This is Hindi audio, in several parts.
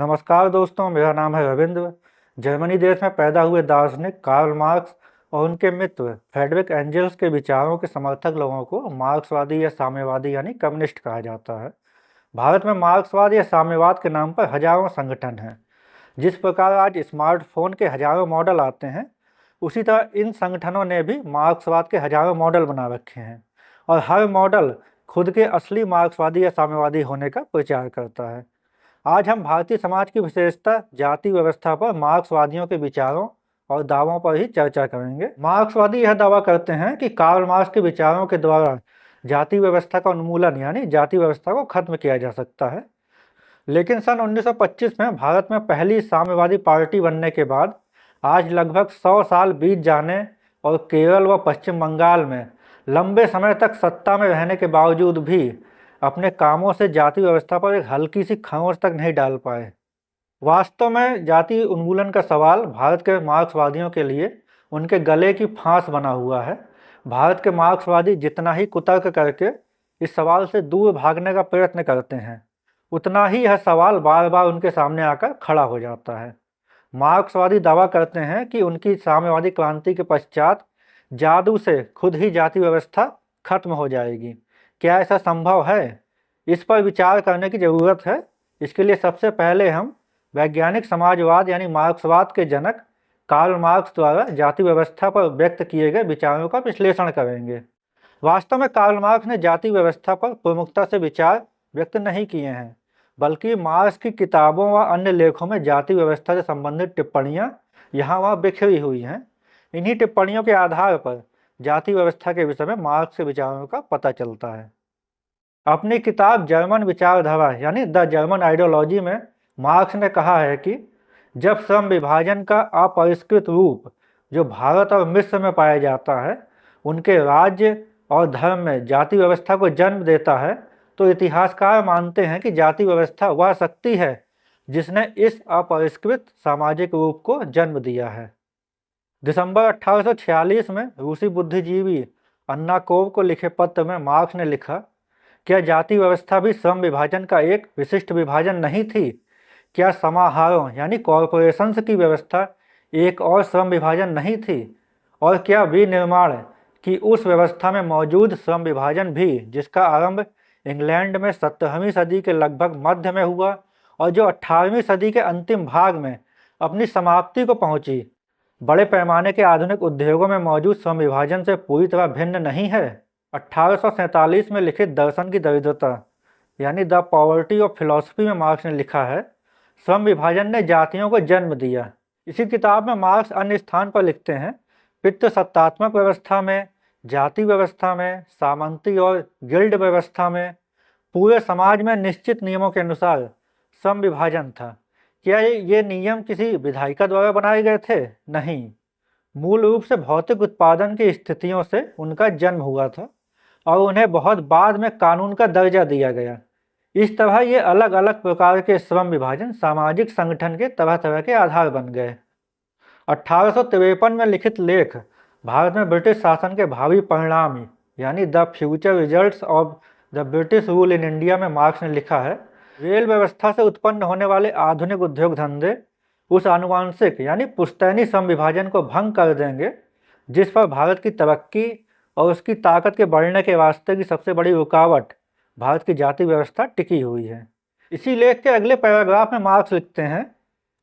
नमस्कार दोस्तों, मेरा नाम है रविंद्र। जर्मनी देश में पैदा हुए दार्शनिक कार्ल मार्क्स और उनके मित्र फ्रेडरिक एंजल्स के विचारों के समर्थक लोगों को मार्क्सवादी या साम्यवादी यानी कम्युनिस्ट कहा जाता है। भारत में मार्क्सवाद या साम्यवाद के नाम पर हजारों संगठन हैं। जिस प्रकार आज स्मार्टफोन के हजारों मॉडल आते हैं, उसी तरह इन संगठनों ने भी मार्क्सवाद के हजारों मॉडल बना रखे हैं और हर मॉडल खुद के असली मार्क्सवादी या साम्यवादी होने का प्रचार करता है। आज हम भारतीय समाज की विशेषता जाति व्यवस्था पर मार्क्सवादियों के विचारों और दावों पर ही चर्चा करेंगे। मार्क्सवादी यह दावा करते हैं कि कार्ल मार्क्स के विचारों के द्वारा जाति व्यवस्था का उन्मूलन यानी जाति व्यवस्था को खत्म किया जा सकता है। लेकिन सन 1925 में भारत में पहली साम्यवादी पार्टी बनने के बाद आज लगभग 100 साल बीत जाने और केरल व पश्चिम बंगाल में लंबे समय तक सत्ता में रहने के बावजूद भी अपने कामों से जाति व्यवस्था पर एक हल्की सी खरोंच तक नहीं डाल पाए। वास्तव में जाति उन्मूलन का सवाल भारत के मार्क्सवादियों के लिए उनके गले की फांस बना हुआ है। भारत के मार्क्सवादी जितना ही कुतर्क करके इस सवाल से दूर भागने का प्रयत्न करते हैं, उतना ही यह सवाल बार बार उनके सामने आकर खड़ा हो जाता है। मार्क्सवादी दावा करते हैं कि उनकी साम्यवादी क्रांति के पश्चात जादू से खुद ही जाति व्यवस्था खत्म हो जाएगी। क्या ऐसा संभव है? इस पर विचार करने की ज़रूरत है। इसके लिए सबसे पहले हम वैज्ञानिक समाजवाद यानी मार्क्सवाद के जनक कार्ल मार्क्स द्वारा जाति व्यवस्था पर व्यक्त किए गए विचारों का विश्लेषण करेंगे। वास्तव में कार्ल मार्क्स ने जाति व्यवस्था पर प्रमुखता से विचार व्यक्त नहीं किए हैं, बल्कि मार्क्स की किताबों व अन्य लेखों में जाति व्यवस्था से संबंधित टिप्पणियाँ यहाँ वहाँ बिखरी हुई हैं। इन्हीं टिप्पणियों के आधार पर जाति व्यवस्था के विषय में मार्क्स के विचारों का पता चलता है। अपनी किताब जर्मन विचारधारा यानी द जर्मन आइडियोलॉजी में मार्क्स ने कहा है कि जब श्रम विभाजन का अपरिष्कृत रूप जो भारत और मिस्र में पाया जाता है उनके राज्य और धर्म में जाति व्यवस्था को जन्म देता है, तो इतिहासकार मानते हैं कि जाति व्यवस्था वह शक्ति है जिसने इस अपरिष्कृत सामाजिक रूप को जन्म दिया है। दिसंबर 1846 में रूसी बुद्धिजीवी अन्ना कोव को लिखे पत्र में मार्क्स ने लिखा, क्या जाति व्यवस्था भी श्रम विभाजन का एक विशिष्ट विभाजन नहीं थी? क्या समाहारों यानी कॉरपोरेशंस की व्यवस्था एक और श्रम विभाजन नहीं थी? और क्या विनिर्माण की उस व्यवस्था में मौजूद श्रम विभाजन भी, जिसका आरंभ इंग्लैंड में 17वीं सदी के लगभग मध्य में हुआ और जो 18वीं सदी के अंतिम भाग में अपनी समाप्ति को पहुंची, बड़े पैमाने के आधुनिक उद्योगों में मौजूद श्रम विभाजन से पूरी तरह भिन्न नहीं है? 1847 में लिखित दर्शन की दरिद्रता यानी द पॉवर्टी ऑफ फिलॉसफी में मार्क्स ने लिखा है, श्रम विभाजन ने जातियों को जन्म दिया। इसी किताब में मार्क्स अन्य स्थान पर लिखते हैं, पितृसत्तात्मक व्यवस्था में, जाति व्यवस्था में, सामंती और गिल्ड व्यवस्था में पूरे समाज में निश्चित नियमों के अनुसार श्रम विभाजन था। क्या ये नियम किसी विधायिका द्वारा बनाए गए थे? नहीं, मूल रूप से भौतिक उत्पादन की स्थितियों से उनका जन्म हुआ था और उन्हें बहुत बाद में कानून का दर्जा दिया गया। इस तरह ये अलग अलग प्रकार के श्रम विभाजन सामाजिक संगठन के तरह तरह के आधार बन गए। 1853 में लिखित लेख भारत में ब्रिटिश शासन के भावी परिणाम यानी the future results of the British rule in India में मार्क्स ने लिखा है, रेल व्यवस्था से उत्पन्न होने वाले आधुनिक उद्योग धंधे उस आनुवांशिक यानी पुश्तैनी श्रम विभाजन को भंग कर देंगे जिस पर भारत की तरक्की और उसकी ताकत के बढ़ने के वास्ते की सबसे बड़ी रुकावट भारत की जाति व्यवस्था टिकी हुई है। इसी लेख के अगले पैराग्राफ में मार्क्स लिखते हैं,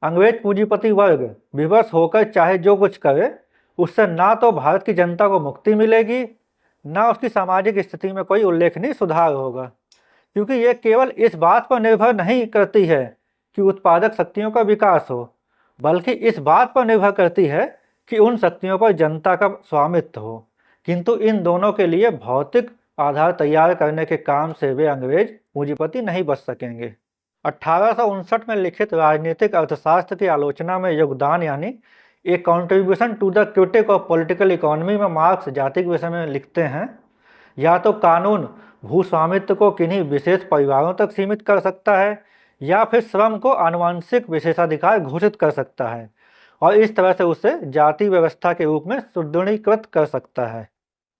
अंग्रेज पूंजीपति वर्ग विवश होकर चाहे जो कुछ करे, उससे ना तो भारत की जनता को मुक्ति मिलेगी, ना उसकी सामाजिक स्थिति में कोई उल्लेखनीय सुधार होगा, क्योंकि ये केवल इस बात पर निर्भर नहीं करती है कि उत्पादक शक्तियों का विकास हो, बल्कि इस बात पर निर्भर करती है कि उन शक्तियों पर जनता का स्वामित्व हो। किंतु इन दोनों के लिए भौतिक आधार तैयार करने के काम से वे अंग्रेज पूंजीपति नहीं बच सकेंगे। 1859 में लिखित राजनीतिक अर्थशास्त्र की आलोचना में योगदान यानी a contribution to the critique of political economy में मार्क्स जाति के विषय में लिखते हैं, या तो कानून भूस्वामित्व को किन्हीं विशेष परिवारों तक सीमित कर सकता है या फिर श्रम को आनुवंशिक विशेषाधिकार घोषित कर सकता है और इस तरह से उसे जाति व्यवस्था के रूप में सुदृढ़ीकृत कर सकता है।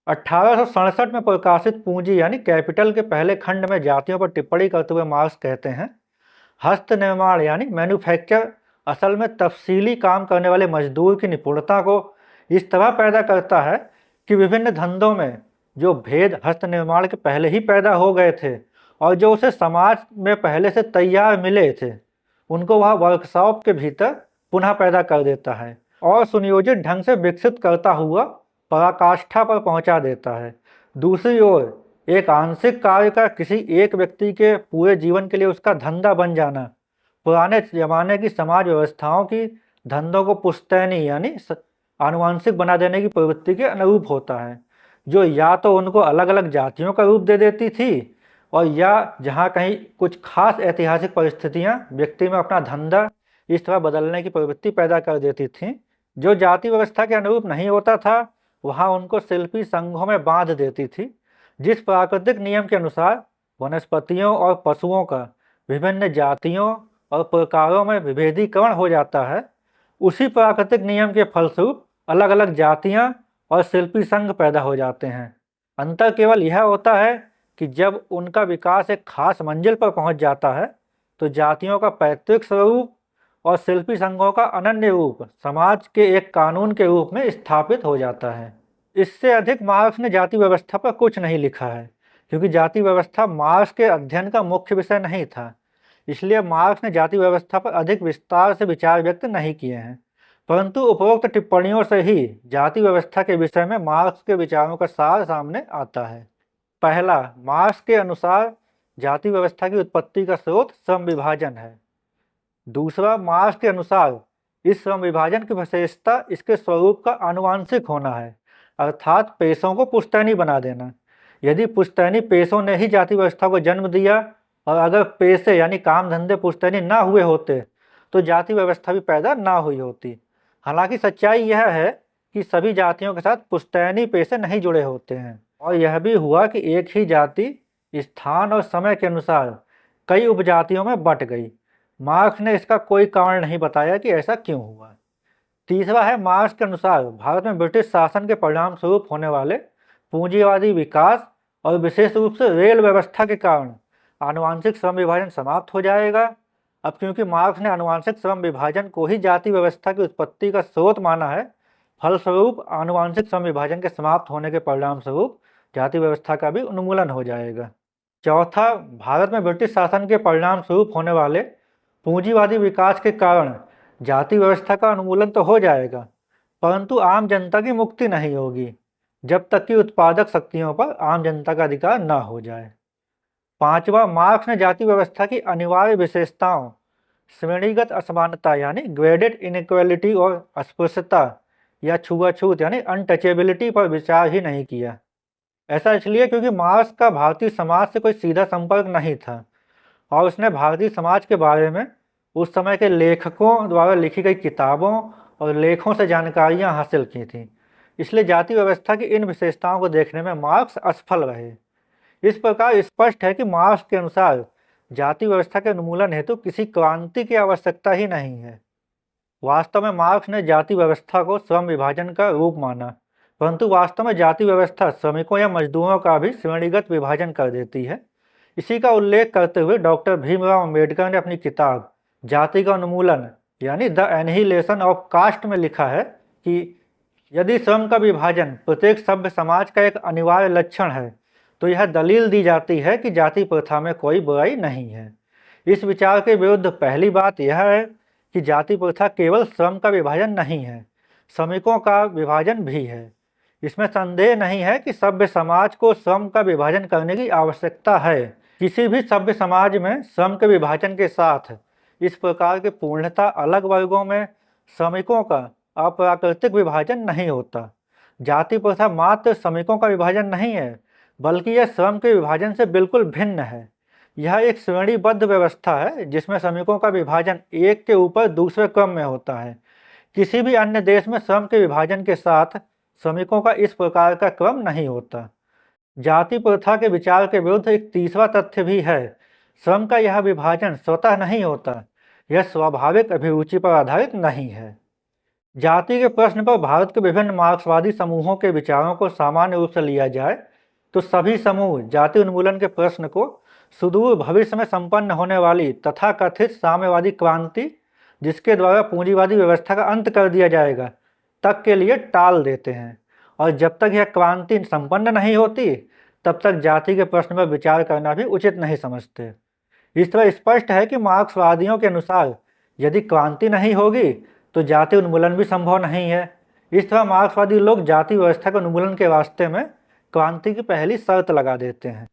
1867 में प्रकाशित पूंजी यानी कैपिटल के पहले खंड में जातियों पर टिप्पणी करते हुए मार्क्स कहते हैं, हस्त निर्माण यानी मैन्युफैक्चर असल में तफसीली काम करने वाले मजदूर की निपुणता को इस तरह पैदा करता है कि विभिन्न धंधों में जो भेद हस्त निर्माण के पहले ही पैदा हो गए थे और जो उसे समाज में पहले से तैयार मिले थे, उनको वह वर्कशॉप के भीतर पुनः पैदा कर देता है और सुनियोजित ढंग से विकसित करता हुआ पराकाष्ठा पर पहुंचा देता है। दूसरी ओर एक आंशिक कार्य का किसी एक व्यक्ति के पूरे जीवन के लिए उसका धंधा बन जाना पुराने जमाने की समाज व्यवस्थाओं की धंधों को पुश्तैनी यानी आनुवांशिक बना देने की प्रवृत्ति के अनुरूप होता है, जो या तो उनको अलग अलग जातियों का रूप दे देती थी और या जहाँ कहीं कुछ खास ऐतिहासिक परिस्थितियाँ व्यक्ति में अपना धंधा इस तरह बदलने की प्रवृत्ति पैदा कर देती थीं जो जाति व्यवस्था के अनुरूप नहीं होता था, वहाँ उनको शिल्पी संघों में बांध देती थी। जिस प्राकृतिक नियम के अनुसार वनस्पतियों और पशुओं का विभिन्न जातियों और प्रकारों में विभेदीकरण हो जाता है, उसी प्राकृतिक नियम के फलस्वरूप अलग अलग जातियां और शिल्पी संघ पैदा हो जाते हैं। अंतर केवल यह होता है कि जब उनका विकास एक खास मंजिल पर पहुंच जाता है तो जातियों का पैतृक स्वरूप और शिल्पी संघों का अनन्य रूप समाज के एक कानून के रूप में स्थापित हो जाता है। इससे अधिक मार्क्स ने जाति व्यवस्था पर कुछ नहीं लिखा है, क्योंकि जाति व्यवस्था मार्क्स के अध्ययन का मुख्य विषय नहीं था। इसलिए मार्क्स ने जाति व्यवस्था पर अधिक विस्तार से विचार व्यक्त नहीं किए हैं, परंतु उपरोक्त टिप्पणियों से ही जाति व्यवस्था के विषय में मार्क्स के विचारों का सार सामने आता है। पहला, मार्क्स के अनुसार जाति व्यवस्था की उत्पत्ति का स्रोत श्रम विभाजन है। दूसरा, मार्क्स के अनुसार इस श्रम विभाजन की विशेषता इसके स्वरूप का आनुवांशिक होना है, अर्थात पेशों को पुश्तैनी बना देना। यदि पुश्तैनी पेशों ने ही जाति व्यवस्था को जन्म दिया और अगर पेशे यानी काम धंधे पुश्तैनी ना हुए होते तो जाति व्यवस्था भी पैदा ना हुई होती। हालांकि सच्चाई यह है कि सभी जातियों के साथ पुश्तैनी पेशे नहीं जुड़े होते हैं और यह भी हुआ कि एक ही जाति स्थान और समय के अनुसार कई उपजातियों में बंट गई। मार्क्स ने इसका कोई कारण नहीं बताया कि ऐसा क्यों हुआ। तीसरा है, मार्क्स के अनुसार भारत में ब्रिटिश शासन के परिणाम स्वरूप होने वाले पूंजीवादी विकास और विशेष रूप से रेल व्यवस्था के कारण आनुवांशिक श्रम विभाजन समाप्त हो जाएगा। अब क्योंकि मार्क्स ने आनुवांशिक श्रम विभाजन को ही जाति व्यवस्था की उत्पत्ति का स्रोत माना है, फलस्वरूप आनुवांशिक श्रम विभाजन के समाप्त होने के परिणाम स्वरूप जाति व्यवस्था का भी उन्मूलन हो जाएगा। चौथा, भारत में ब्रिटिश शासन के परिणाम स्वरूप होने वाले पूंजीवादी विकास के कारण जाति व्यवस्था का उन्मूलन तो हो जाएगा, परंतु आम जनता की मुक्ति नहीं होगी जब तक कि उत्पादक शक्तियों पर आम जनता का अधिकार न हो जाए। पांचवा, मार्क्स ने जाति व्यवस्था की अनिवार्य विशेषताओं श्रेणीगत असमानता यानी ग्रेडेड इनइक्वालिटी और अस्पृश्यता या छुआछूत यानी अनटचेबिलिटी पर विचार ही नहीं किया। ऐसा इसलिए क्योंकि मार्क्स का भारतीय समाज से कोई सीधा संपर्क नहीं था और उसने भारतीय समाज के बारे में उस समय के लेखकों द्वारा लिखी गई किताबों और लेखों से जानकारियां हासिल की थीं। इसलिए जाति व्यवस्था की इन विशेषताओं को देखने में मार्क्स असफल रहे। इस प्रकार स्पष्ट है कि मार्क्स के अनुसार जाति व्यवस्था के उन्मूलन हेतु किसी क्रांति की आवश्यकता ही नहीं है। वास्तव में मार्क्स ने जाति व्यवस्था को श्रम विभाजन का रूप माना, परंतु वास्तव में जाति व्यवस्था श्रमिकों या मजदूरों का भी श्रेणीगत विभाजन कर देती है। इसी का उल्लेख करते हुए डॉक्टर भीमराव अम्बेडकर ने अपनी किताब जाति का उन्मूलन यानी द एनहिलेशन ऑफ कास्ट में लिखा है कि यदि श्रम का विभाजन प्रत्येक सभ्य समाज का एक अनिवार्य लक्षण है तो यह दलील दी जाती है कि जाति प्रथा में कोई बुराई नहीं है। इस विचार के विरुद्ध पहली बात यह है कि जाति प्रथा केवल श्रम का विभाजन नहीं है, श्रमिकों का विभाजन भी है। इसमें संदेह नहीं है कि सभ्य समाज को श्रम का विभाजन करने की आवश्यकता है। किसी भी सभ्य समाज में श्रम के विभाजन के साथ इस प्रकार के पूर्णतः अलग वर्गों में श्रमिकों का अप्राकृतिक विभाजन नहीं होता। जाति प्रथा मात्र श्रमिकों का विभाजन नहीं है, बल्कि यह श्रम के विभाजन से बिल्कुल भिन्न है। यह एक श्रेणीबद्ध व्यवस्था है जिसमें श्रमिकों का विभाजन एक के ऊपर दूसरे क्रम में होता है। किसी भी अन्य देश में श्रम के विभाजन के साथ श्रमिकों का इस प्रकार का क्रम नहीं होता। जाति प्रथा के विचार के विरुद्ध एक तीसरा तथ्य भी है। श्रम का यह विभाजन स्वतः नहीं होता, यह स्वाभाविक अभिरुचि पर आधारित नहीं है। जाति के प्रश्न पर भारत के विभिन्न मार्क्सवादी समूहों के विचारों को सामान्य रूप से लिया जाए तो सभी समूह जाति उन्मूलन के प्रश्न को सुदूर भविष्य में संपन्न होने वाली तथाकथित साम्यवादी क्रांति, जिसके द्वारा पूंजीवादी व्यवस्था का अंत कर दिया जाएगा, तक के लिए टाल देते हैं। और जब तक यह क्रांति संपन्न नहीं होती, तब तक जाति के प्रश्न पर विचार करना भी उचित नहीं समझते। इस तरह स्पष्ट है कि मार्क्सवादियों के अनुसार यदि क्रांति नहीं होगी तो जाति उन्मूलन भी संभव नहीं है। इस तरह मार्क्सवादी लोग जाति व्यवस्था के उन्मूलन के रास्ते में क्रांति की पहली शर्त लगा देते हैं।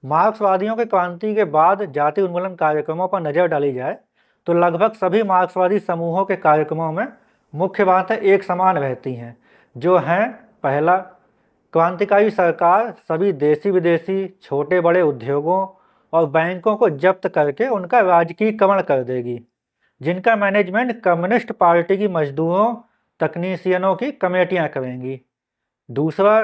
मार्क्सवादियों के क्रांति के बाद जाति उन्मूलन कार्यक्रमों पर नजर डाली जाए तो लगभग सभी मार्क्सवादी समूहों के कार्यक्रमों में मुख्य बातें एक समान रहती हैं, जो हैं: पहला, क्रांतिकारी सरकार सभी देशी विदेशी छोटे बड़े उद्योगों और बैंकों को जब्त करके उनका राजकीयकरण कर देगी, जिनका मैनेजमेंट कम्युनिस्ट पार्टी की मजदूरों तकनीशियनों की कमेटियां करेंगी। दूसरा,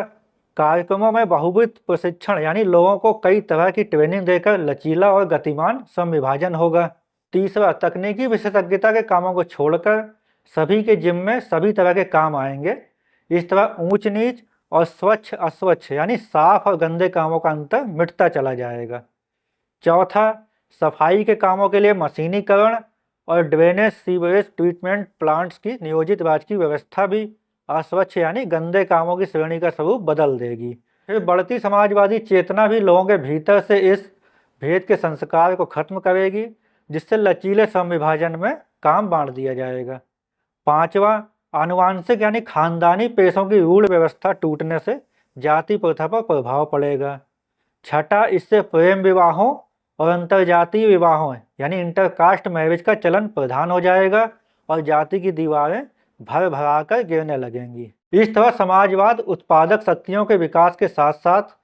कार्यक्रमों में बहुविध प्रशिक्षण यानी लोगों को कई तरह की ट्रेनिंग देकर लचीला और गतिमान श्रम विभाजन होगा। तीसरा, तकनीकी विशेषज्ञता के कामों को छोड़कर सभी के जिम्मे सभी तरह के काम आएंगे। इस तरह ऊंच नीच और स्वच्छ अस्वच्छ यानी साफ और गंदे कामों का अंतर मिटता चला जाएगा। चौथा, सफाई के कामों के लिए मशीनीकरण और ड्रेनेज सीवरेज ट्रीटमेंट प्लांट्स की नियोजित राजकीय व्यवस्था भी अस्वच्छ यानी गंदे कामों की श्रेणी का स्वरूप बदल देगी। फिर बढ़ती समाजवादी चेतना भी लोगों के भीतर से इस भेद के संस्कार को खत्म करेगी, जिससे लचीले श्रम विभाजन में काम बांट दिया जाएगा। पांचवा, आनुवांशिक यानी खानदानी पेशों की रूढ़ व्यवस्था टूटने से जाति प्रथा पर प्रभाव पड़ेगा। छठा, इससे प्रेम विवाहों और अंतरजातीय विवाहों यानी इंटरकास्ट मैरिज का चलन प्रधान हो जाएगा और जाति की दीवारें भर भरा कर गिरने लगेंगी। इस तरह समाजवाद उत्पादक शक्तियों के विकास के साथ साथ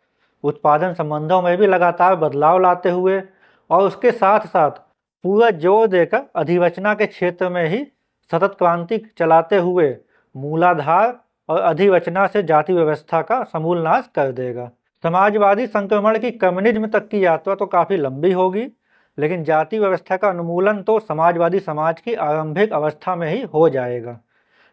उत्पादन संबंधों में भी लगातार बदलाव लाते हुए और उसके साथ साथ पूरा जोर देकर अधिवचना के क्षेत्र में ही सतत क्रांति चलाते हुए मूलाधार और अधिवचना से जाति व्यवस्था का समूल नाश कर देगा। समाजवादी संक्रमण की कम्युनिज्म तक की यात्रा तो काफ़ी लंबी होगी, लेकिन जाति व्यवस्था का उन्मूलन तो समाजवादी समाज की आरंभिक अवस्था में ही हो जाएगा।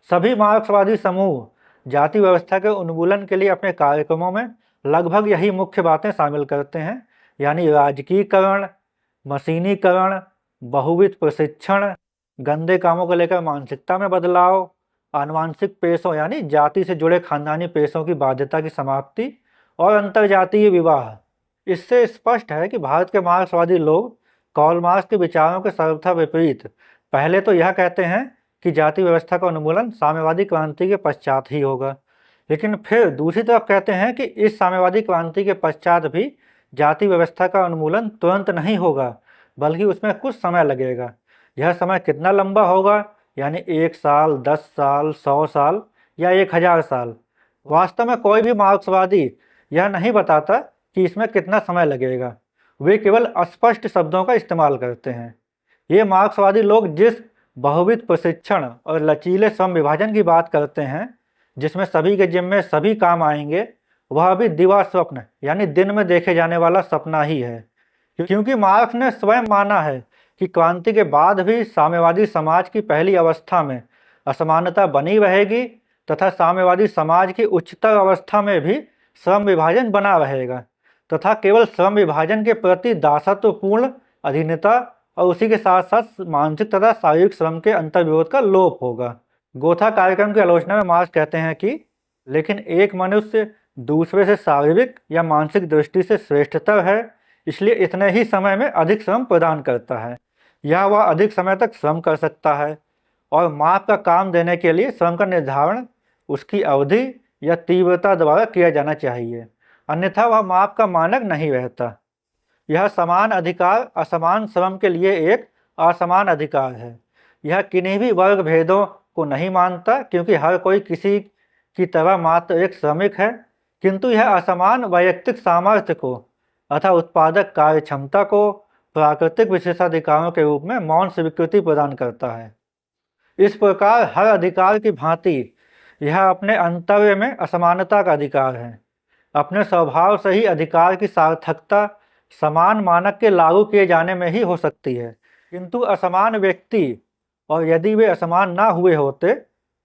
सभी मार्क्सवादी समूह जाति व्यवस्था के उन्मूलन के लिए अपने कार्यक्रमों में लगभग यही मुख्य बातें शामिल करते हैं, यानी राजकीयकरण, मशीनीकरण, बहुविध प्रशिक्षण, गंदे कामों को लेकर मानसिकता में बदलाव, आनुवांशिक पेशों यानी जाति से जुड़े खानदानी पेशों की बाध्यता की समाप्ति और अंतरजातीय विवाह। इससे स्पष्ट है कि भारत के मार्क्सवादी लोग कार्ल मार्क्स के विचारों के सर्वथा विपरीत पहले तो यह कहते हैं कि जाति व्यवस्था का उन्मूलन साम्यवादी क्रांति के पश्चात ही होगा, लेकिन फिर दूसरी तरफ कहते हैं कि इस साम्यवादी क्रांति के पश्चात भी जाति व्यवस्था का उन्मूलन तुरंत नहीं होगा, बल्कि उसमें कुछ समय लगेगा। यह समय कितना लंबा होगा, यानी 1 साल, 10 साल, 100 साल या 1000 साल। वास्तव में कोई भी मार्क्सवादी यह नहीं बताता कि इसमें कितना समय लगेगा, वे केवल अस्पष्ट शब्दों का इस्तेमाल करते हैं। ये मार्क्सवादी लोग जिस बहुविध प्रशिक्षण और लचीले श्रम विभाजन की बात करते हैं, जिसमें सभी के जिम्मे सभी काम आएंगे, वह अभी दिवा स्वप्न यानी दिन में देखे जाने वाला सपना ही है, क्योंकि मार्क्स ने स्वयं माना है कि क्रांति के बाद भी साम्यवादी समाज की पहली अवस्था में असमानता बनी रहेगी तथा साम्यवादी समाज की उच्चतर अवस्था में भी श्रम विभाजन बना रहेगा तथा केवल श्रम विभाजन के प्रति दासत्वपूर्ण अधीनता और उसी के साथ साथ मानसिक तथा शारीरिक श्रम के अंतर्विरोध का लोप होगा। गोथा कार्यक्रम की आलोचना में मार्क्स कहते हैं कि लेकिन एक मनुष्य दूसरे से शारीरिक या मानसिक दृष्टि से श्रेष्ठतर है, इसलिए इतने ही समय में अधिक श्रम प्रदान करता है या वह अधिक समय तक श्रम कर सकता है, और माप का काम देने के लिए श्रम का निर्धारण उसकी अवधि या तीव्रता द्वारा किया जाना चाहिए, अन्यथा वह माप का मानक नहीं रहता। यह समान अधिकार असमान श्रम के लिए एक असमान अधिकार है। यह किन्हीं भी वर्ग भेदों को नहीं मानता, क्योंकि हर कोई किसी की तरह मात्र एक श्रमिक है, किंतु यह असमान वैयक्तिक सामर्थ्य को अथवा उत्पादक कार्य क्षमता को प्राकृतिक विशेषाधिकारों के रूप में मौन स्वीकृति प्रदान करता है। इस प्रकार हर अधिकार की भांति यह अपने अंतर्य में असमानता का अधिकार है। अपने स्वभाव से ही अधिकार की सार्थकता समान मानक के लागू किए जाने में ही हो सकती है, किंतु असमान व्यक्ति, और यदि वे असमान ना हुए होते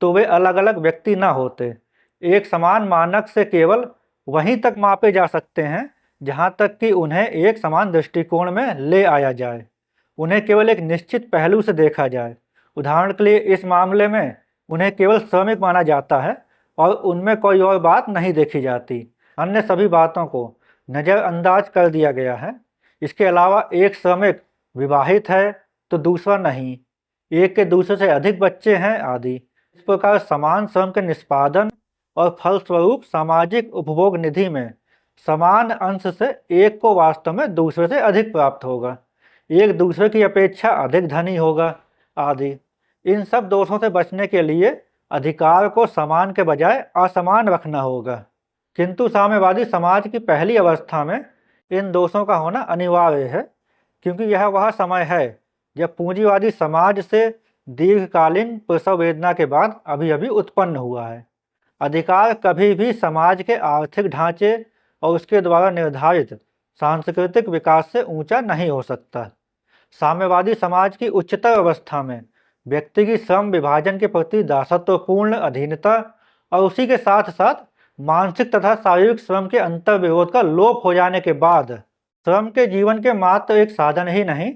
तो वे अलग अलग व्यक्ति ना होते। एक समान मानक से केवल वहीं तक मापे जा सकते हैं जहाँ तक कि उन्हें एक समान दृष्टिकोण में ले आया जाए, उन्हें केवल एक निश्चित पहलू से देखा जाए। उदाहरण के लिए इस मामले में उन्हें केवल श्रमिक माना जाता है और उनमें कोई और बात नहीं देखी जाती। अन्य सभी बातों को नज़रअंदाज कर दिया गया है। इसके अलावा एक श्रमिक विवाहित है तो दूसरा नहीं, एक के दूसरे से अधिक बच्चे हैं आदि। इस प्रकार समान श्रम के निष्पादन और फलस्वरूप सामाजिक उपभोग निधि में समान अंश से एक को वास्तव में दूसरे से अधिक प्राप्त होगा, एक दूसरे की अपेक्षा अधिक धनी होगा आदि। इन सब दोषों से बचने के लिए अधिकार को समान के बजाय असमान रखना होगा। किंतु साम्यवादी समाज की पहली अवस्था में इन दोषों का होना अनिवार्य है, क्योंकि यह वह समय है जब पूंजीवादी समाज से दीर्घकालीन प्रसव वेदना के बाद अभी अभी उत्पन्न हुआ है। अधिकार कभी भी समाज के आर्थिक ढांचे और उसके द्वारा निर्धारित सांस्कृतिक विकास से ऊंचा नहीं हो सकता। साम्यवादी समाज की उच्चतर अवस्था में व्यक्ति की श्रम विभाजन के प्रति दासत्वपूर्ण अधीनता और उसी के साथ साथ मानसिक तथा शारीरिक श्रम के अंतर विरोध का लोप हो जाने के बाद श्रम के जीवन के मात्र एक साधन ही नहीं,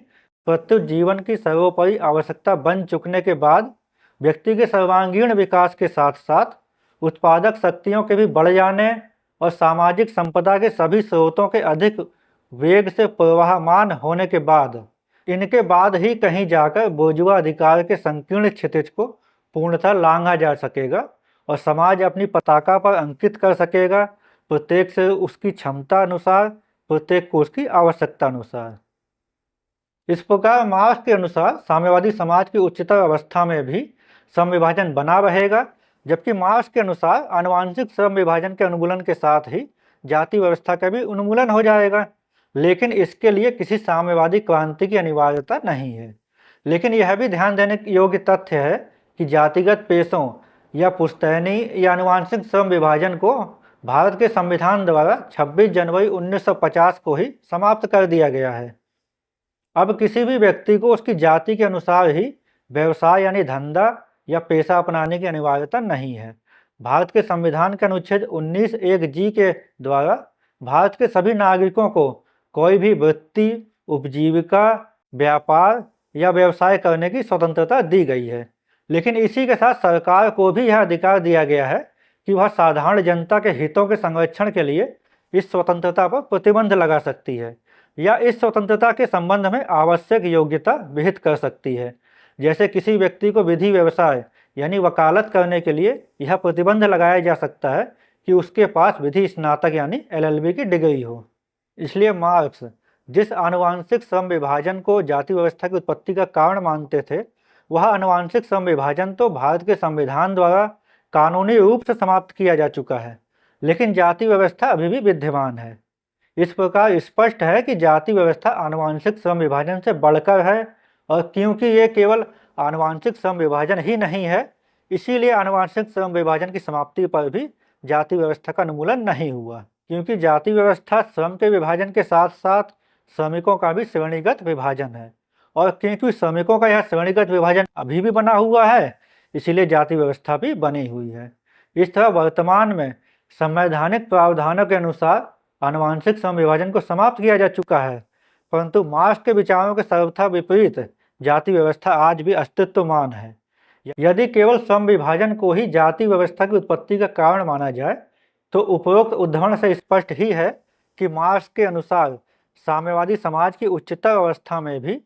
प्रत्युत जीवन की सर्वोपरि आवश्यकता बन चुकने के बाद व्यक्ति के सर्वांगीण विकास के साथ साथ उत्पादक शक्तियों के भी बढ़ जाने और सामाजिक संपदा के सभी स्रोतों के अधिक वेग से प्रवाहमान होने के बाद, इनके बाद ही कहीं जाकर बोर्जुआ अधिकार के संकीर्ण क्षितिज को पूर्णतः लांघा जा सकेगा और समाज अपनी पताका पर अंकित कर सकेगा, प्रत्येक से उसकी क्षमता अनुसार, प्रत्येक को उसकी आवश्यकता अनुसार। इस प्रकार मार्क्स के अनुसार साम्यवादी समाज की उच्चतर अवस्था में भी श्रम विभाजन बना रहेगा, जबकि मार्क्स के अनुसार आनुवांशिक श्रम विभाजन के उन्मूलन के साथ ही जाति व्यवस्था का भी उन्मूलन हो जाएगा। लेकिन इसके लिए किसी साम्यवादी क्रांति की अनिवार्यता नहीं है। लेकिन यह भी ध्यान देने योग्य तथ्य है कि जातिगत पेशों या पुश्तैनी या आनुवांशिक श्रम विभाजन को भारत के संविधान द्वारा 26 जनवरी 1950 को ही समाप्त कर दिया गया है। अब किसी भी व्यक्ति को उसकी जाति के अनुसार ही व्यवसाय यानी धंधा या पेशा अपनाने की अनिवार्यता नहीं है। भारत के संविधान के अनुच्छेद 19(1)(g) के द्वारा भारत के सभी नागरिकों को कोई भी वृत्ति, उपजीविका, व्यापार या व्यवसाय करने की स्वतंत्रता दी गई है। लेकिन इसी के साथ सरकार को भी यह अधिकार दिया गया है कि वह साधारण जनता के हितों के संरक्षण के लिए इस स्वतंत्रता पर प्रतिबंध लगा सकती है या इस स्वतंत्रता के संबंध में आवश्यक योग्यता विहित कर सकती है। जैसे किसी व्यक्ति को विधि व्यवसाय यानी वकालत करने के लिए यह प्रतिबंध लगाया जा सकता है कि उसके पास विधि स्नातक यानी LLB की डिग्री हो। इसलिए मार्क्स जिस आनुवांशिक श्रम विभाजन को जाति व्यवस्था की उत्पत्ति का कारण मानते थे, वह आनुवांशिक श्रम विभाजन तो भारत के संविधान द्वारा कानूनी रूप से समाप्त किया जा चुका है, लेकिन जाति व्यवस्था अभी भी विद्यमान है। इस प्रकार स्पष्ट है कि जाति व्यवस्था आनुवांशिक श्रम विभाजन से बढ़कर है, और क्योंकि ये केवल आनुवांशिक श्रम विभाजन ही नहीं है, इसीलिए आनुवांशिक श्रम विभाजन की समाप्ति पर भी जाति व्यवस्था का उन्मूलन नहीं हुआ, क्योंकि जाति व्यवस्था श्रम के विभाजन के साथ साथ श्रमिकों का भी श्रेणीगत विभाजन है, और क्योंकि श्रमिकों का यह श्रेणीगत विभाजन अभी भी बना हुआ है, इसीलिए जाति व्यवस्था भी बनी हुई है। इस तरह वर्तमान में संवैधानिक प्रावधानों के अनुसार आनुवांशिक श्रम विभाजन को समाप्त किया जा चुका है, परंतु मार्क्स के विचारों के सर्वथा विपरीत जाति व्यवस्था आज भी अस्तित्वमान है। यदि केवल श्रम विभाजन को ही जाति व्यवस्था की उत्पत्ति का कारण माना जाए, तो उपरोक्त उद्धरण से स्पष्ट ही है कि मार्क्स के अनुसार साम्यवादी समाज की उच्चतर अवस्था में भी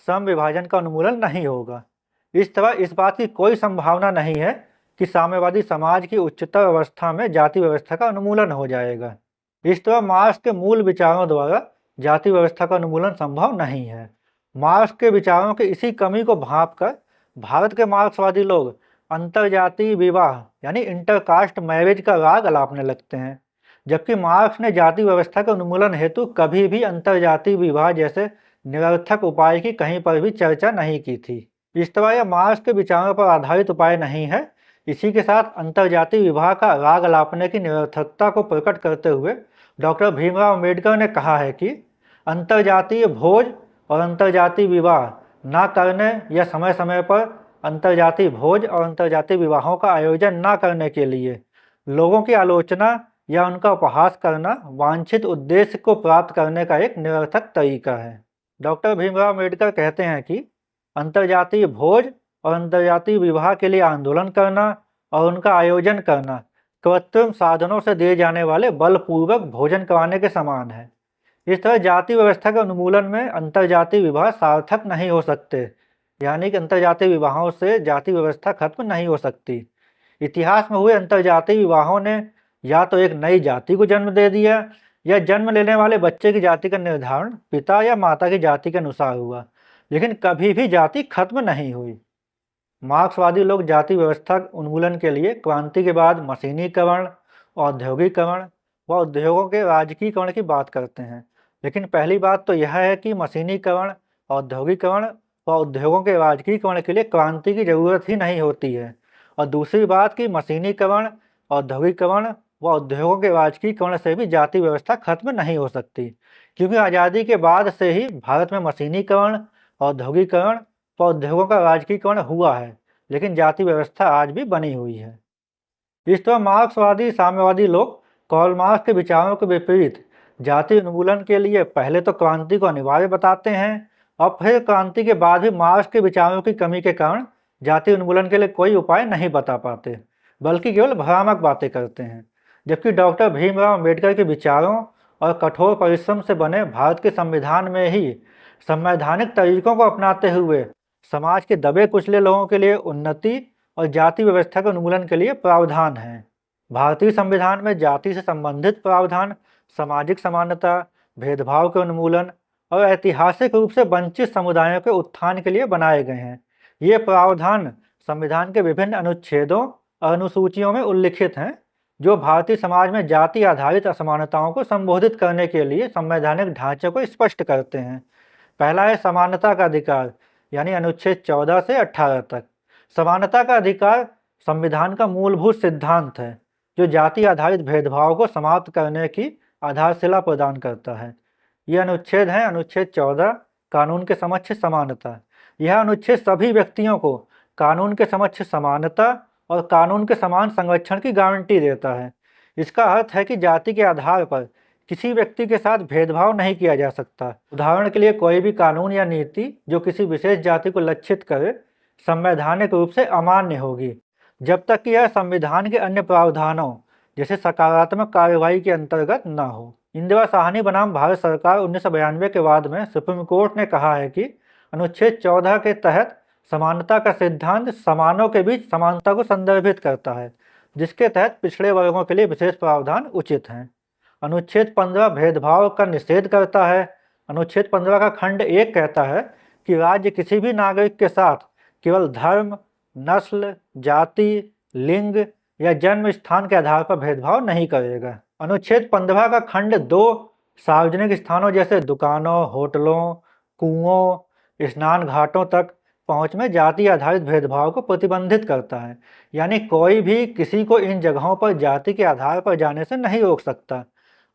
श्रम विभाजन का उन्मूलन नहीं होगा। इस तरह इस बात की कोई संभावना नहीं है कि साम्यवादी समाज की उच्चतर अवस्था में जाति व्यवस्था का उन्मूलन हो जाएगा। इस तरह मार्क्स के मूल विचारों द्वारा जाति व्यवस्था का उन्मूलन संभव नहीं है। मार्क्स के विचारों की इसी कमी को भांपकर भारत के मार्क्सवादी लोग अंतरजातीय विवाह यानी इंटरकास्ट मैरिज का राग अलापने लगते हैं, जबकि मार्क्स ने जाति व्यवस्था के उन्मूलन हेतु कभी भी अंतरजातीय विवाह जैसे निरर्थक उपाय की कहीं पर भी चर्चा नहीं की थी। इस तरह यह मार्क्स के विचारों पर आधारित उपाय नहीं है। इसी के साथ अंतरजातीय विवाह का राग अलापने की निरर्थकता को प्रकट करते हुए डॉक्टर भीमराव अम्बेडकर ने कहा है कि अंतरजातीय भोज और अंतरजातीय विवाह न करने या समय समय पर अंतरजातीय भोज और अंतरजातीय विवाहों का आयोजन न करने के लिए लोगों की आलोचना या उनका उपहास करना वांछित उद्देश्य को प्राप्त करने का एक निरर्थक तरीका है। डॉक्टर भीमराव अम्बेडकर कहते हैं कि अंतर्जातीय भोज और अंतर्जातीय विवाह के लिए आंदोलन करना और उनका आयोजन करना कृत्रिम साधनों से दिए जाने वाले बलपूर्वक भोजन कराने के समान है। इस तरह जाति व्यवस्था के उन्मूलन में अंतर्जातीय विवाह सार्थक नहीं हो सकते, यानी कि अंतर्जातीय विवाहों से जाति व्यवस्था खत्म नहीं हो सकती। इतिहास में हुए अंतर्जातीय विवाहों ने या तो एक नई जाति को जन्म दे दिया या जन्म लेने वाले बच्चे की जाति का निर्धारण पिता या माता की जाति के अनुसार हुआ, लेकिन कभी भी जाति खत्म नहीं हुई। मार्क्सवादी लोग जाति व्यवस्था उन्मूलन के लिए क्रांति के बाद मशीनीकरण, औद्योगिकरण व उद्योगों के राजकीकरण की बात करते हैं। लेकिन पहली बात तो यह है कि मशीनीकरण, औद्योगिकरण व उद्योगों के राजकीकरण के लिए क्रांति की जरूरत ही नहीं होती है। और दूसरी बात कि मशीनीकरण, औद्योगिकरण व उद्योगों के राजकीकरण से भी जाति व्यवस्था खत्म नहीं हो सकती, क्योंकि आज़ादी के बाद से ही भारत में मशीनीकरण, औद्योगिकरण व उद्योगों का राजकीकरण हुआ है, लेकिन जाति व्यवस्था आज भी बनी हुई है। इस तरह मार्क्सवादी साम्यवादी लोग कार्ल मार्क्स के विचारों के विपरीत जाति उन्मूलन के लिए पहले तो क्रांति को अनिवार्य बताते हैं और फिर क्रांति के बाद भी मार्क्स के विचारों की कमी के कारण जाति उन्मूलन के लिए कोई उपाय नहीं बता पाते, बल्कि केवल भ्रामक बातें करते हैं। जबकि डॉक्टर भीमराव अम्बेडकर के विचारों और कठोर परिश्रम से बने भारत के संविधान में ही संवैधानिक तरीकों को अपनाते हुए समाज के दबे कुचले लोगों के लिए उन्नति और जाति व्यवस्था के उन्मूलन के लिए प्रावधान है। भारतीय संविधान में जाति से संबंधित प्रावधान सामाजिक समानता, भेदभाव के उन्मूलन और ऐतिहासिक रूप से वंचित समुदायों के उत्थान के लिए बनाए गए हैं। ये प्रावधान संविधान के विभिन्न अनुच्छेदों और अनुसूचियों में उल्लिखित हैं, जो भारतीय समाज में जाति आधारित असमानताओं को संबोधित करने के लिए संवैधानिक ढांचे को स्पष्ट करते हैं। पहला है समानता का अधिकार, यानी अनुच्छेद 14 से 18 तक। समानता का अधिकार संविधान का मूलभूत सिद्धांत है, जो जाति आधारित भेदभाव को समाप्त करने की आधारशिला प्रदान करता है। यह अनुच्छेद है अनुच्छेद 14, कानून के समक्ष समानता। यह अनुच्छेद सभी व्यक्तियों को कानून के समक्ष समानता और कानून के समान संरक्षण की गारंटी देता है। इसका अर्थ है कि जाति के आधार पर किसी व्यक्ति के साथ भेदभाव नहीं किया जा सकता। उदाहरण के लिए कोई भी कानून या नीति जो किसी विशेष जाति को लक्षित करे संवैधानिक रूप से अमान्य होगी, जब तक कि यह संविधान के अन्य प्रावधानों जैसे सकारात्मक कार्रवाई के अंतर्गत न हो। इंदिरा साहनी बनाम भारत सरकार 1992 के बाद में सुप्रीम कोर्ट ने कहा है कि अनुच्छेद 14 के तहत समानता का सिद्धांत समानों के बीच समानता को संदर्भित करता है, जिसके तहत पिछड़े वर्गों के लिए विशेष प्रावधान उचित हैं। अनुच्छेद 15 भेदभाव का निषेध करता है। अनुच्छेद 15 का खंड 1 कहता है कि राज्य किसी भी नागरिक के साथ केवल धर्म, नस्ल, जाति, लिंग या जन्म स्थान के आधार पर भेदभाव नहीं करेगा। अनुच्छेद 15 का खंड 2 सार्वजनिक स्थानों जैसे दुकानों, होटलों, कुओं, स्नान घाटों तक पहुंच में जाति आधारित भेदभाव को प्रतिबंधित करता है, यानी कोई भी किसी को इन जगहों पर जाति के आधार पर जाने से नहीं रोक सकता।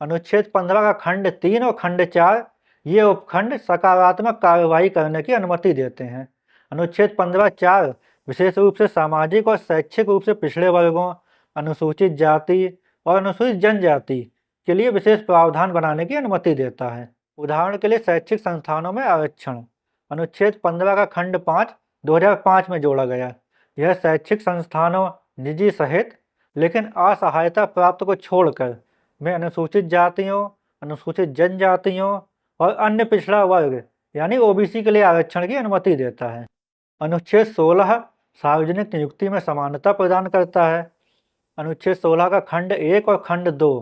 अनुच्छेद 15 का खंड 3 और खंड 4 ये उपखंड सकारात्मक कार्रवाई करने की अनुमति देते हैं। अनुच्छेद 15(4) विशेष रूप से सामाजिक और शैक्षिक रूप से पिछड़े वर्गों, अनुसूचित जाति और अनुसूचित जनजाति के लिए विशेष प्रावधान बनाने की अनुमति देता है। उदाहरण के लिए शैक्षिक संस्थानों में आरक्षण अनुच्छेद 15 का खंड 5 2005 में जोड़ा गया। यह शैक्षिक संस्थानों, निजी सहित लेकिन असहायता प्राप्त को छोड़कर में अनुसूचित जातियों, अनुसूचित जनजातियों और अन्य पिछड़ा वर्ग यानी ओबीसी के लिए आरक्षण की अनुमति देता है। अनुच्छेद 16 सार्वजनिक नियुक्ति में समानता प्रदान करता है। अनुच्छेद 16 का खंड 1 और खंड 2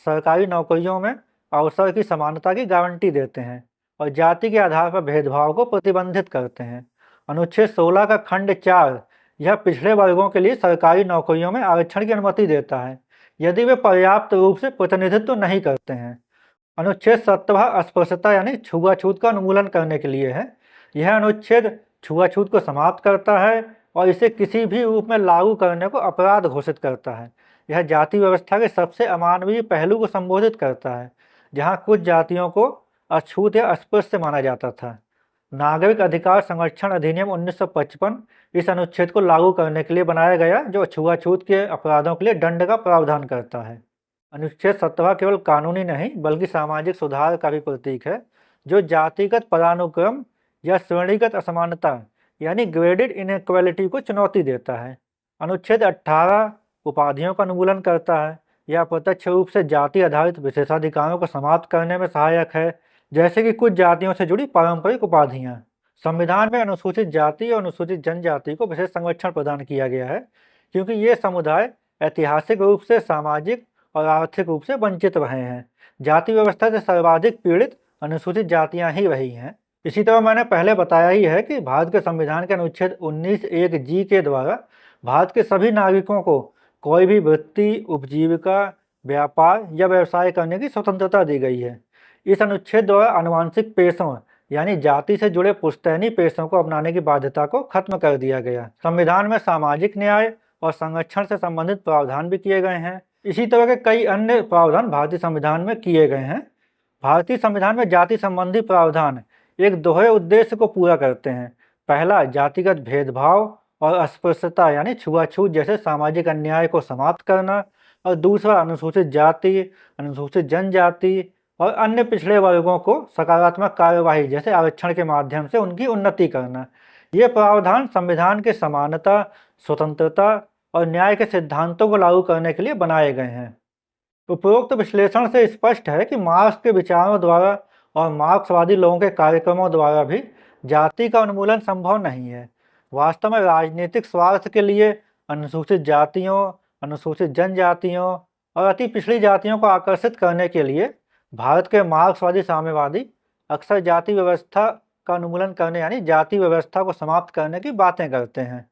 सरकारी नौकरियों में अवसर की समानता की गारंटी देते हैं और जाति के आधार पर भेदभाव को प्रतिबंधित करते हैं। अनुच्छेद 16 का खंड 4 यह पिछड़े वर्गों के लिए सरकारी नौकरियों में आरक्षण की अनुमति देता है, यदि वे पर्याप्त रूप से प्रतिनिधित्व नहीं करते हैं। अनुच्छेद 17 अस्पृश्यता यानी छुआछूत का उन्मूलन करने के लिए है। यह अनुच्छेद छुआछूत को समाप्त करता है और इसे किसी भी रूप में लागू करने को अपराध घोषित करता है। यह जाति व्यवस्था के सबसे अमानवीय पहलू को संबोधित करता है, जहां कुछ जातियों को अछूत या अस्पृश्य माना जाता था। नागरिक अधिकार संरक्षण अधिनियम 1955 इस अनुच्छेद को लागू करने के लिए बनाया गया, जो छुआछूत के अपराधों के लिए दंड का प्रावधान करता है। अनुच्छेद 17 केवल कानूनी नहीं बल्कि सामाजिक सुधार का भी प्रतीक है, जो जातिगत पदानुक्रम या श्रेणीगत असमानता यानी ग्रेडेड इनइक्वालिटी को चुनौती देता है। अनुच्छेद 18 उपाधियों का उन्मूलन करता है। यह प्रत्यक्ष रूप से जाति आधारित विशेषाधिकारों को समाप्त करने में सहायक है, जैसे कि कुछ जातियों से जुड़ी पारंपरिक उपाधियां। संविधान में अनुसूचित जाति और अनुसूचित जनजाति को विशेष संरक्षण प्रदान किया गया है, क्योंकि ये समुदाय ऐतिहासिक रूप से सामाजिक और आर्थिक रूप से वंचित रहे हैं। जाति व्यवस्था से सर्वाधिक पीड़ित अनुसूचित जातियां ही रही हैं। इसी तरह मैंने पहले बताया ही है कि भारत के संविधान के अनुच्छेद 19(1)(g) के द्वारा भारत के सभी नागरिकों को कोई भी वृत्ति, उपजीविका, व्यापार या व्यवसाय करने की स्वतंत्रता दी गई है। इस अनुच्छेद द्वारा आनुवंशिक पेशों यानी जाति से जुड़े पुश्तैनी पेशों को अपनाने की बाध्यता को खत्म कर दिया गया। संविधान में सामाजिक न्याय और संरक्षण से संबंधित प्रावधान भी किए गए हैं। इसी तरह के कई अन्य प्रावधान भारतीय संविधान में किए गए हैं। भारतीय संविधान में जाति संबंधी प्रावधान एक दोहरे उद्देश्य को पूरा करते हैं। पहला, जातिगत भेदभाव और अस्पृश्यता यानी छुआछूत जैसे सामाजिक अन्याय को समाप्त करना, और दूसरा, अनुसूचित जाति, अनुसूचित जनजाति और अन्य पिछड़े वर्गों को सकारात्मक कार्यवाही जैसे आरक्षण के माध्यम से उनकी उन्नति करना। ये प्रावधान संविधान के समानता, स्वतंत्रता और न्याय के सिद्धांतों को लागू करने के लिए बनाए गए हैं। उपरोक्त विश्लेषण से स्पष्ट है कि मार्क्स के विचारों द्वारा और मार्क्सवादी लोगों के कार्यक्रमों द्वारा भी जाति का उन्मूलन संभव नहीं है। वास्तव में राजनीतिक स्वार्थ के लिए अनुसूचित जातियों, अनुसूचित जनजातियों और अति पिछड़ी जातियों को आकर्षित करने के लिए भारत के मार्क्सवादी साम्यवादी अक्सर जाति व्यवस्था का उन्मूलन करने यानी जाति व्यवस्था को समाप्त करने की बातें करते हैं।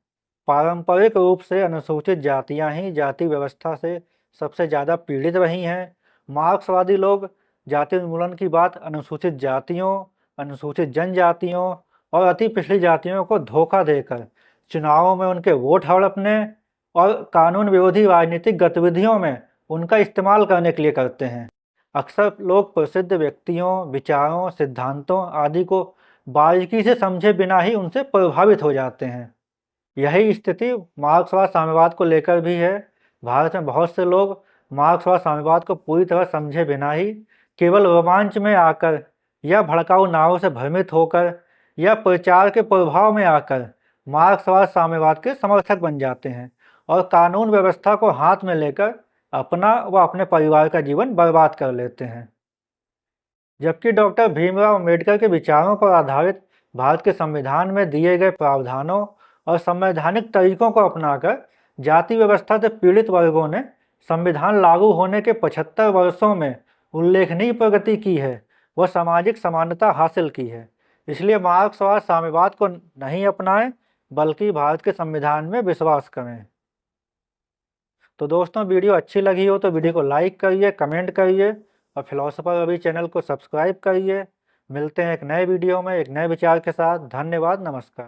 पारंपरिक रूप से अनुसूचित जातियां ही जाति व्यवस्था से सबसे ज़्यादा पीड़ित रही हैं। मार्क्सवादी लोग जाति उन्मूलन की बात अनुसूचित जातियों, अनुसूचित जनजातियों और अति पिछड़ी जातियों को धोखा देकर चुनावों में उनके वोट हड़पने और कानून विरोधी राजनीतिक गतिविधियों में उनका इस्तेमाल करने के लिए करते हैं। अक्सर लोग प्रसिद्ध व्यक्तियों, विचारों, सिद्धांतों आदि को बारीकी से समझे बिना ही उनसे प्रभावित हो जाते हैं। यही स्थिति मार्क्सवाद साम्यवाद को लेकर भी है। भारत में बहुत से लोग मार्क्सवाद साम्यवाद को पूरी तरह समझे बिना ही केवल रोमांच में आकर या भड़काऊ नारों से भ्रमित होकर या प्रचार के प्रभाव में आकर मार्क्सवाद साम्यवाद के समर्थक बन जाते हैं और कानून व्यवस्था को हाथ में लेकर अपना व अपने परिवार का जीवन बर्बाद कर लेते हैं। जबकि डॉक्टर भीमराव अम्बेडकर के विचारों पर आधारित भारत के संविधान में दिए गए प्रावधानों और संवैधानिक तरीकों को अपनाकर जाति व्यवस्था से पीड़ित वर्गों ने संविधान लागू होने के 75 वर्षों में उल्लेखनीय प्रगति की है, वह सामाजिक समानता हासिल की है। इसलिए मार्क्सवाद साम्यवाद को नहीं अपनाएं बल्कि भारत के संविधान में विश्वास करें। तो दोस्तों, वीडियो अच्छी लगी हो तो वीडियो को लाइक करिए, कमेंट करिए और फिलोसोफर रवि चैनल को सब्सक्राइब करिए। मिलते हैं एक नए वीडियो में एक नए विचार के साथ। धन्यवाद, नमस्कार।